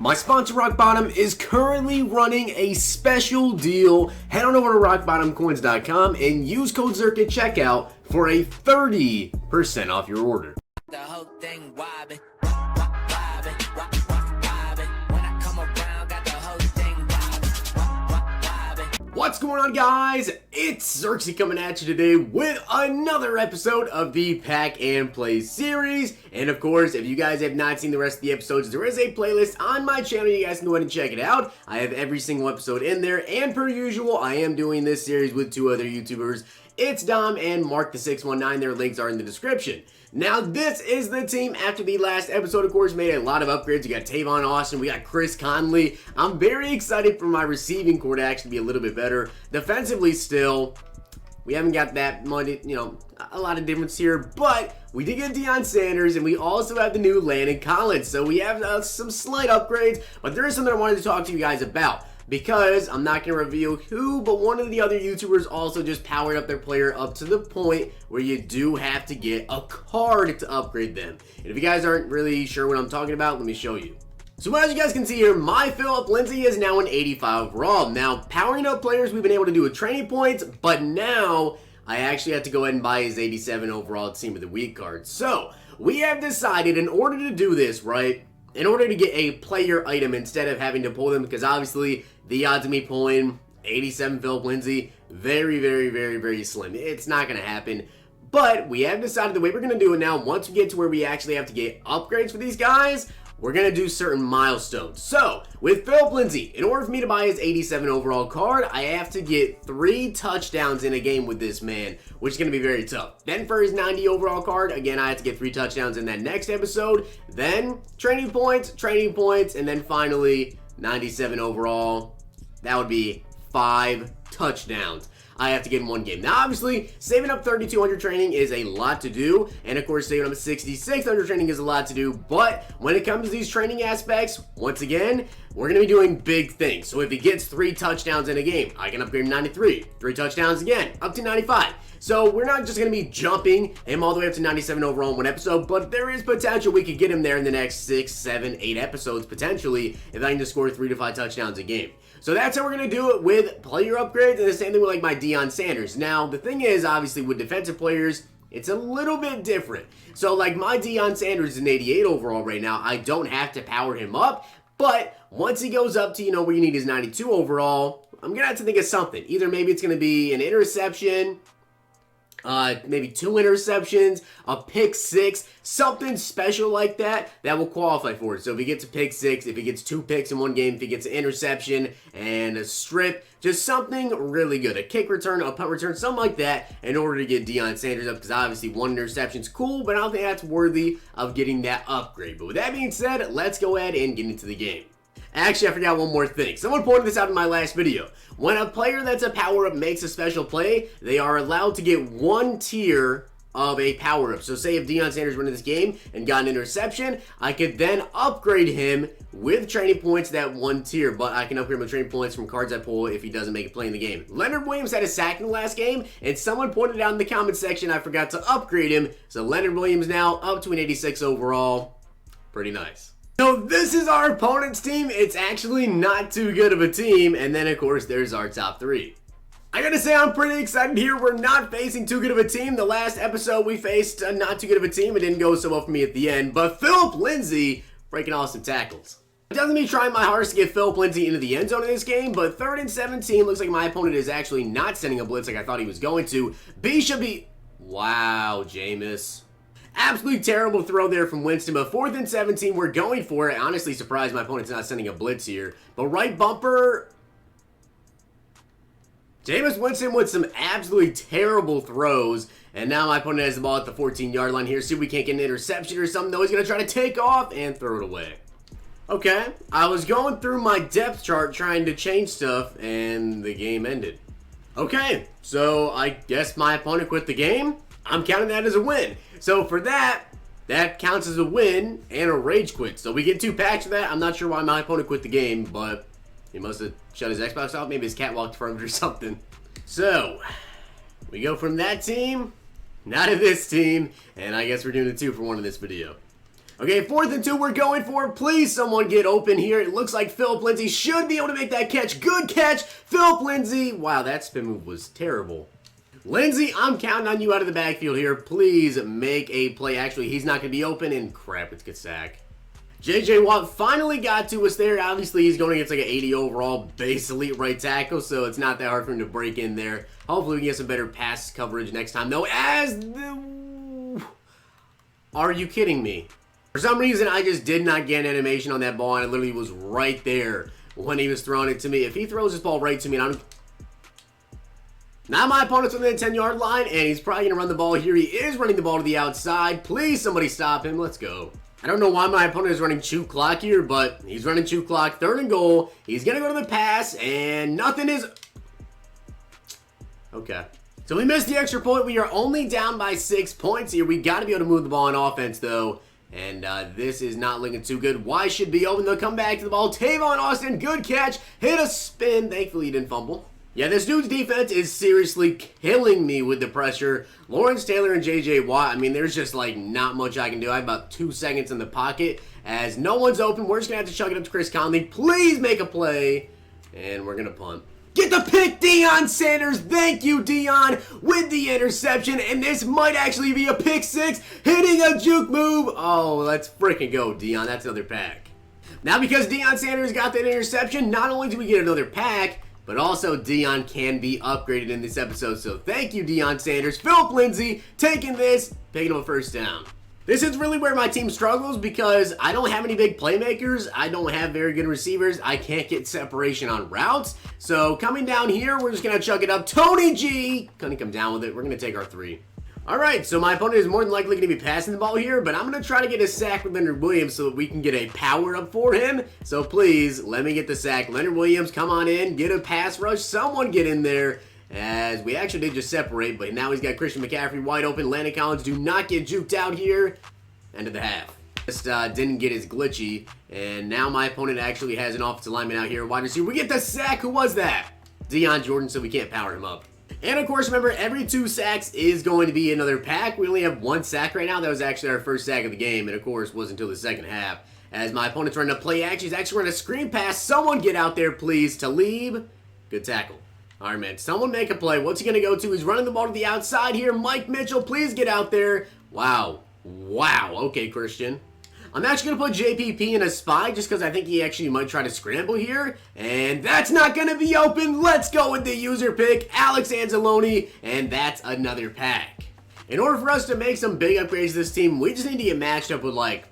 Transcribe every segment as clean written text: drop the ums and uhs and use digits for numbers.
My sponsor Rock Bottom is currently running a special deal. Head on over to rockbottomcoins.com and use code Zirksee at checkout for a 30% off your order. The whole thing wobbin'. What's going on, guys? It's Zirksee coming at you today with another episode of the Pack and Play series. And of course, if you guys have not seen the rest of the episodes, there is a playlist on my channel. You guys can go ahead and check it out. I have every single episode in there. And per usual, I am doing this series with two other YouTubers. It's Dom and Mark the 619. Their links are in the description. Now, this is the team after the last episode, of course, made a lot of upgrades. We got Tavon Austin, we got Chris Conley. I'm very excited for my receiving core to actually be a little bit better. Defensively still, we haven't got that much, a lot of difference here, but we did get Deion Sanders, and we also have the new Landon Collins. So we have some slight upgrades, but there is something I wanted to talk to you guys about. Because I'm not going to reveal who, but one of the other YouTubers also just powered up their player up to the point where you do have to get a card to upgrade them. And if you guys aren't really sure what I'm talking about, let me show you. So as you guys can see here, my PHILLIP LINDSAY is now an 85 overall. Now, powering up players we've been able to do with training points, but now I actually have to go ahead and buy his 87 overall Team of the Week card. So we have decided in order to do this, right, in order to get a player item instead of having to pull them, because obviously the odds of me pulling 87 PHILLIP LINDSAY, very slim. It's not going to happen. But we have decided the way we're going to do it now, once we get to where we actually have to get upgrades for these guys, we're going to do certain milestones. So, with PHILLIP LINDSAY, in order for me to buy his 87 overall card, I have to get 3 touchdowns in a game with this man, which is going to be very tough. Then for his 90 overall card, again, I have to get 3 touchdowns in that next episode. Then, training points, and then finally, 97 overall. That would be 5 touchdowns I have to get in one game. Now, obviously, saving up 3,200 training is a lot to do, and of course, saving up 6,600 training is a lot to do, but when it comes to these training aspects, once again, we're going to be doing big things. So if he gets 3 touchdowns in a game, I can upgrade him to 93. 3 touchdowns again, up to 95. So we're not just going to be jumping him all the way up to 97 overall in one episode, but there is potential we could get him there in the next 6, 7, 8 episodes, potentially, if I can just score 3 to 5 touchdowns a game. So that's how we're going to do it with player upgrades, and the same thing with like my Deion Sanders. Now, the thing is, obviously, with defensive players, it's a little bit different. So like my Deion Sanders is an 88 overall right now. I don't have to power him up, but once he goes up to, where you need his 92 overall, I'm going to have to think of something. Either maybe it's going to be an interception, maybe 2 interceptions, a pick 6, something special like that will qualify for it. So if he gets a pick 6, if he gets 2 picks in one game, if he gets an interception and a strip, just something really good. A kick return, a punt return, something like that in order to get Deion Sanders up, because obviously 1 interception's cool, but I don't think that's worthy of getting that upgrade. But with that being said, let's go ahead and get into the game. Actually, I forgot one more thing. Someone pointed this out in my last video. When a player that's a power-up makes a special play, they are allowed to get 1 tier of a power-up. So say if Deion Sanders went in this game and got an interception, I could then upgrade him with training points that 1 tier, but I can upgrade him with training points from cards I pull if he doesn't make a play in the game. Leonard Williams had a sack in the last game, and someone pointed out in the comment section I forgot to upgrade him. So Leonard Williams now up to an 86 overall. Pretty nice. So this is our opponent's team. It's actually not too good of a team. And then, of course, there's our top 3. I gotta say, I'm pretty excited here. We're not facing too good of a team. The last episode, we faced not too good of a team. It didn't go so well for me at the end. But PHILLIP LINDSAY breaking awesome tackles. It doesn't mean trying my hardest to get PHILLIP LINDSAY into the end zone in this game, but 3rd and 17 looks like my opponent is actually not sending a blitz like I thought he was going to. B should be... Wow, Jameis. Absolutely terrible throw there from Winston, but 4th and 17, we're going for it. Honestly surprised my opponent's not sending a blitz here. But right bumper. Jameis Winston with some absolutely terrible throws. And now my opponent has the ball at the 14-yard line here. See if we can't get an interception or something. Though he's going to try to take off and throw it away. Okay, I was going through my depth chart trying to change stuff, and the game ended. Okay, so I guess my opponent quit the game. I'm counting that as a win. So for that counts as a win and a rage quit. So we get 2 packs for that. I'm not sure why my opponent quit the game, but he must have shut his Xbox off. Maybe his cat walked in front of it or something. So we go from that team, now to this team, and I guess we're doing the 2 for 1 in this video. Okay, 4th and 2 we're going for. Please, someone get open here. It looks like PHILLIP Lindsay should be able to make that catch. Good catch, PHILLIP Lindsay. Wow, that spin move was terrible. Lindsay, I'm counting on you out of the backfield here. Please make a play. Actually, he's not going to be open, and crap, it's a good sack. J.J. Watt finally got to us there. Obviously, he's going against like an 80 overall base elite right tackle, so it's not that hard for him to break in there. Hopefully, we can get some better pass coverage next time, though. Are you kidding me? For some reason, I just did not get an animation on that ball, and it literally was right there when he was throwing it to me. If he throws this ball right to me, and now my opponent's within the 10-yard line, and he's probably going to run the ball here. He is running the ball to the outside. Please, somebody stop him. Let's go. I don't know why my opponent is running chew clock here, but he's running chew clock. 3rd and goal. He's going to go to the pass, and nothing is... Okay. So we missed the extra point. We are only down by 6 points here. We got to be able to move the ball on offense, though. And this is not looking too good. Y should be open. They'll come back to the ball. Tavon Austin, good catch. Hit a spin. Thankfully, he didn't fumble. Yeah, this dude's defense is seriously killing me with the pressure. Lawrence Taylor and J.J. Watt, I mean, there's just, like, not much I can do. I have about 2 seconds in the pocket. As no one's open, we're just going to have to chuck it up to Chris Conley. Please make a play. And we're going to punt. Get the pick, Deion Sanders. Thank you, Deion, with the interception. And this might actually be a pick 6. Hitting a juke move. Oh, let's freaking go, Deion. That's another pack. Now, because Deion Sanders got that interception, not only do we get another pack, but also, Deion can be upgraded in this episode. So thank you, Deion Sanders. PHILLIP Lindsay taking this, picking up a 1st down. This is really where my team struggles because I don't have any big playmakers. I don't have very good receivers. I can't get separation on routes. So coming down here, we're just going to chuck it up. Tony G couldn't come down with it. We're going to take our 3. Alright, so my opponent is more than likely going to be passing the ball here, but I'm going to try to get a sack with Leonard Williams so that we can get a power up for him. So please, let me get the sack. Leonard Williams, come on in, get a pass rush. Someone get in there, as we actually did just separate, but now he's got Christian McCaffrey wide open. Landon Collins, do not get juked out here. End of the half. Just didn't get his glitchy, and now my opponent actually has an offensive lineman out here. Wide receiver, we get the sack. Who was that? Deion Jordan, so we can't power him up. And of course, remember, every 2 sacks is going to be another pack. We only have 1 sack right now. That was actually our 1st sack of the game, and of course, wasn't until the 2nd half. As my opponent's running a play action, he's actually running a screen pass. Someone get out there, please. Talib, good tackle. All right, man, someone make a play. What's he going to go to? He's running the ball to the outside here. Mike Mitchell, please get out there. Wow. Wow. Okay, Christian. I'm actually going to put JPP in a spy just because I think he actually might try to scramble here. And that's not going to be open. Let's go with the user pick, Alex Anzalone. And that's another pack. In order for us to make some big upgrades to this team, we just need to get matched up with, like,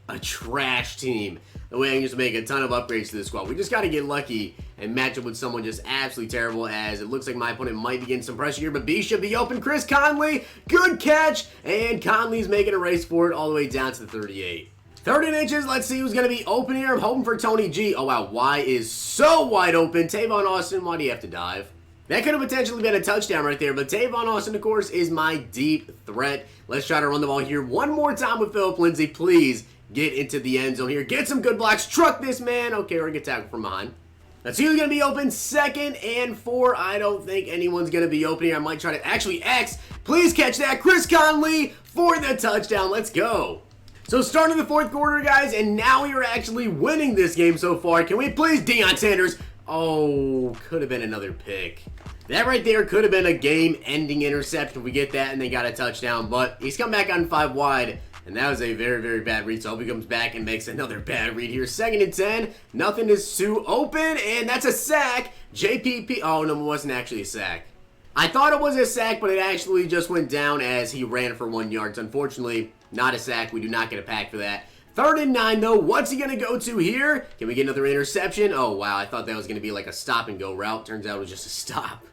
a trash team. The way I can just make a ton of upgrades to this squad. We just got to get lucky and match up with someone just absolutely terrible, as it looks like my opponent might be getting some pressure here, but B should be open. Chris Conley, good catch. And Conley's making a race for it all the way down to the 38. 30 inches, let's see who's going to be open here. I'm hoping for Tony G. Oh, wow, Y is so wide open. Tavon Austin, why do you have to dive? That could have potentially been a touchdown right there, but Tavon Austin, of course, is my deep threat. Let's try to run the ball here one more time with PHILLIP Lindsay. Please get into the end zone here. Get some good blocks. Truck this man. Okay, we're going to get tackled from behind. Let's see who's going to be open. 2nd and 4. I don't think anyone's going to be open here. I might try to actually X. Please catch that. Chris Conley for the touchdown. Let's go. So starting the 4th quarter, guys, and now we are actually winning this game so far. Can we please, Deion Sanders? Oh, could have been another pick. That right there could have been a game-ending interception if we get that and they got a touchdown, but he's come back on 5 wide, and that was a very, very bad read, so I hope he comes back and makes another bad read here. 2nd and 10, nothing is too open, and that's a sack. JPP, oh no, it wasn't actually a sack. I thought it was a sack, but it actually just went down as he ran for 1 yard. So unfortunately, not a sack. We do not get a pack for that. 3rd and 9, though. What's he going to go to here? Can we get another interception? Oh, wow. I thought that was going to be like a stop-and-go route. Turns out it was just a stop.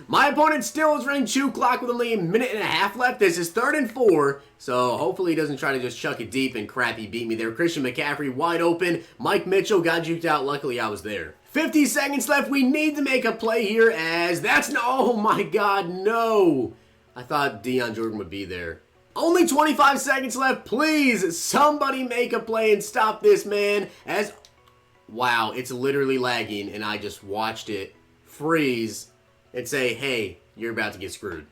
My opponent still is running chew clock with only a minute and a half left. This is 3rd and 4, so hopefully he doesn't try to just chuck it deep, and crap, he beat me there. Christian McCaffrey wide open. Mike Mitchell got juked out. Luckily, I was there. 50 seconds left. We need to make a play here as that's no, oh my God, no. I thought Deion Jordan would be there. Only 25 seconds left. Please, somebody make a play and stop this man as, wow, it's literally lagging, and I just watched it freeze and say, hey, you're about to get screwed.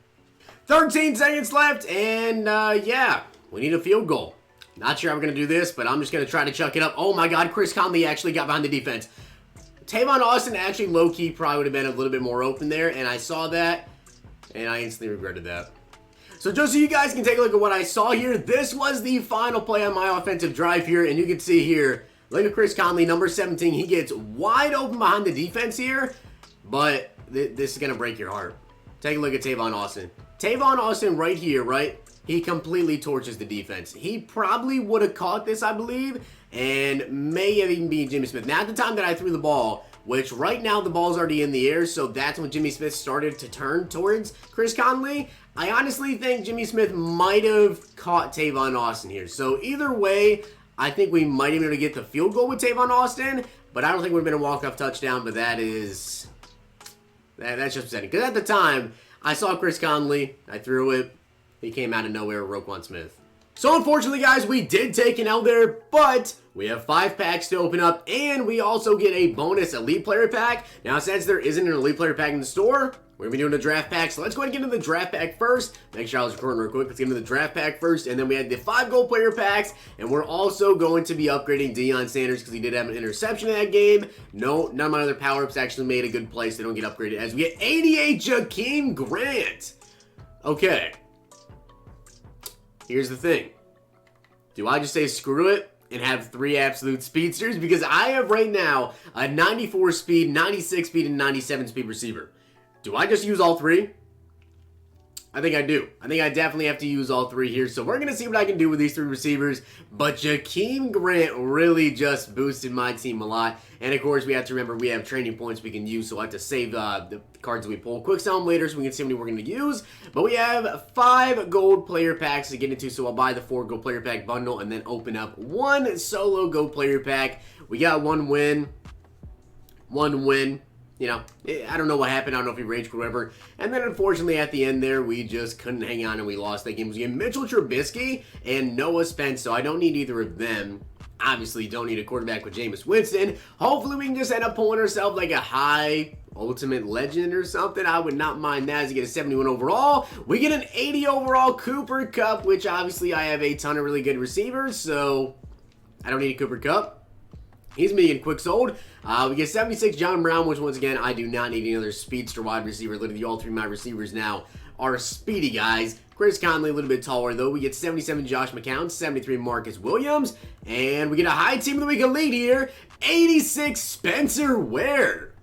13 seconds left, and yeah, we need a field goal. Not sure how we're going to do this, but I'm just going to try to chuck it up. Oh my god, Chris Conley actually got behind the defense. Tavon Austin actually low-key probably would have been a little bit more open there, and I saw that, and I instantly regretted that. So just so you guys can take a look at what I saw here, this was the final play on my offensive drive here, and you can see here, look at Chris Conley, number 17. He gets wide open behind the defense here, but this is going to break your heart. Take a look at Tavon Austin. Tavon Austin right here, right? He completely torches the defense. He probably would have caught this, I believe, and may have even been Jimmy Smith. Now, at the time that I threw the ball, which right now the ball's already in the air, so that's when Jimmy Smith started to turn towards Chris Conley. I honestly think Jimmy Smith might have caught Tavon Austin here. So either way, I think we might have been able to get the field goal with Tavon Austin, but I don't think it would have been a walk-off touchdown, but that's just upsetting. Because at the time, I saw Chris Conley, I threw it, he came out of nowhere, Roquan Smith. So unfortunately, guys, we did take an L there, but we have 5 packs to open up, and we also get a bonus Elite Player Pack. Now, since there isn't an Elite Player Pack in the store, we're going to be doing a draft pack, so let's go ahead and get into the draft pack first. Make sure I was recording real quick. Let's get into the draft pack first, and then we had the 5 gold player packs, and we're also going to be upgrading Deion Sanders because he did have an interception in that game. No, none of my other power-ups actually made a good play, so they don't get upgraded, as we get 88 Jakeem Grant. Okay. Here's the thing. Do I just say screw it and have 3 absolute speedsters? Because I have right now a 94 speed, 96 speed, and 97 speed receiver. Do I just use all 3? I think I do. I think I definitely have to use all 3 here. So we're going to see what I can do with these 3 receivers. But Jakeem Grant really just boosted my team a lot. And of course, we have to remember we have training points we can use. So I have to save the cards that we pull. Quick sell them later so we can see how many we're going to use. But we have 5 gold player packs to get into. So I'll buy the 4 gold player pack bundle and then open up 1 solo gold player pack. We got 1 win. 1 win. You know, I don't know what happened. I don't know if he rage quit or whatever. And then, unfortunately, at the end there, we just couldn't hang on and we lost that game. We had Mitchell Trubisky and Noah Spence, so I don't need either of them. Obviously, don't need a quarterback with Jameis Winston. Hopefully, we can just end up pulling ourselves like a high ultimate legend or something. I would not mind that as we get a 71 overall. We get an 80 overall Cooper Kupp, which obviously I have a ton of really good receivers, so I don't need a Cooper Kupp. He's me in quick sold. We get 76 John Brown, which once again, I do not need another speedster wide receiver. Literally all 3 of my receivers now are speedy guys. Chris Conley a little bit taller though. We get 77 Josh McCown, 73 Marcus Williams, and we get a high team of the week elite here, 86 Spencer Ware.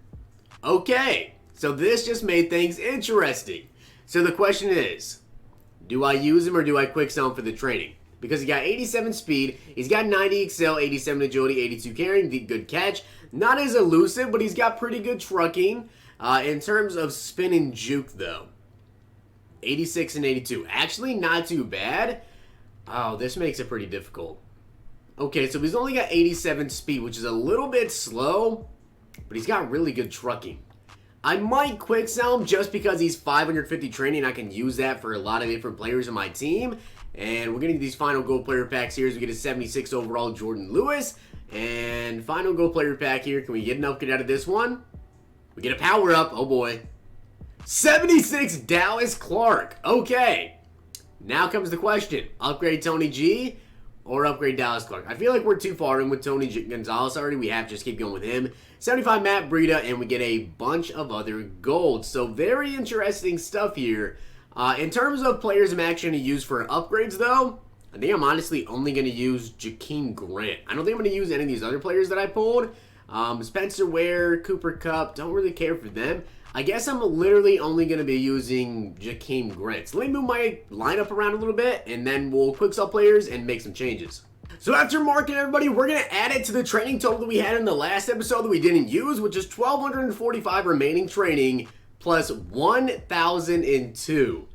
Okay, so this just made things interesting. So the question is, do I use him or do I quick sell him for the training? Because he got 87 speed, he's got 90 excel, 87 agility, 82 carrying, good catch. Not as elusive, but he's got pretty good trucking. In terms of spin and juke, though, 86 and 82. Actually, not too bad. Oh, this makes it pretty difficult. Okay, so he's only got 87 speed, which is a little bit slow, but he's got really good trucking. I might quick sell him just because he's 550 training. I can use that for a lot of different players on my team. And we're getting these final gold player packs here. So we get a 76 overall Jordan Lewis. And final gold player pack here. Can we get an upgrade out of this one? We get a power up. Oh boy. 76 Dallas Clark. Okay. Now comes the question. Upgrade Tony G or upgrade Dallas Clark? I feel like we're too far in with Tony Gonzalez already. We have to just keep going with him. 75 Matt Breida. And we get a bunch of other gold. So very interesting stuff here. In terms of players I'm actually going to use for upgrades, though, I think I'm honestly only going to use Jakeem Grant. I don't think I'm going to use any of these other players that I pulled. Spencer Ware, Cooper Kupp, don't really care for them. I guess I'm literally only going to be using Jakeem Grant. So let me move my lineup around a little bit, and then we'll quick sell players and make some changes. So after marking everybody, we're going to add it to the training total that we had in the last episode that we didn't use, which is 1,245 remaining training plus 1,002.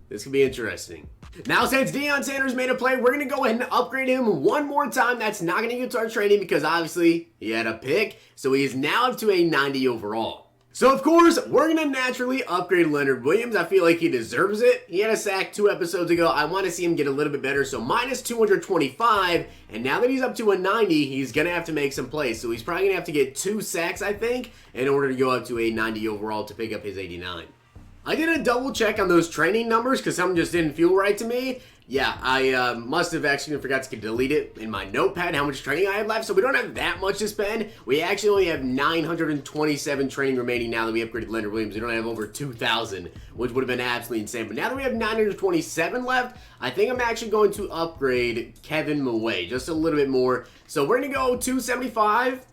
This could be interesting. Now, since Deion Sanders made a play, we're going to go ahead and upgrade him one more time. That's not going to get to our training because obviously he had a pick. So he is now up to a 90 overall. So, of course, we're going to naturally upgrade Leonard Williams. I feel like he deserves it. He had a sack 2 episodes ago. I want to see him get a little bit better. So, minus 225. And now that he's up to a 90, he's going to have to make some plays. So, he's probably going to have to get 2 sacks, I think, in order to go up to a 90 overall to pick up his 89. I did a double check on those training numbers because something just didn't feel right to me. Yeah, I must have actually forgot to delete it in my notepad, how much training I have left, so we don't have that much to spend. We actually only have 927 training remaining now that we upgraded Leonard Williams. We don't have over 2,000, which would have been absolutely insane. But now that we have 927 left, I think I'm actually going to upgrade Kevin MAWAE just a little bit more. So we're going to go 275,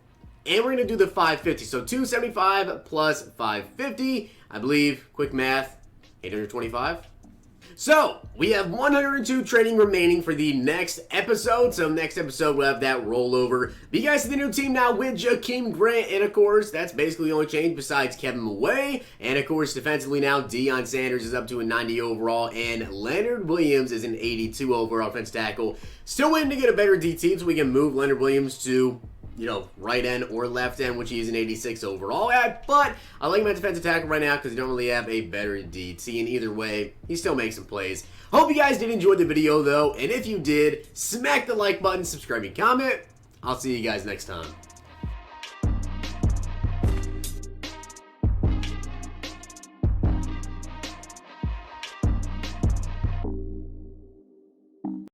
and we're going to do the 550. So 275 plus 550, I believe, quick math, 825. So, we have 102 training remaining for the next episode. So, next episode, we'll have that rollover. But you guys see the new team now with Jakeem Grant. And, of course, that's basically the only change besides Kevin MAWAE. And, of course, defensively now, Deion Sanders is up to a 90 overall. And Leonard Williams is an 82 overall offensive tackle. Still waiting to get a better D team so we can move Leonard Williams to, you know, right end or left end, which he is an 86 overall at, but I like him at defensive tackle right now because he don't really have a better DT, and either way, he still makes some plays. Hope you guys did enjoy the video, though, and if you did, smack the like button, subscribe, and comment. I'll see you guys next time.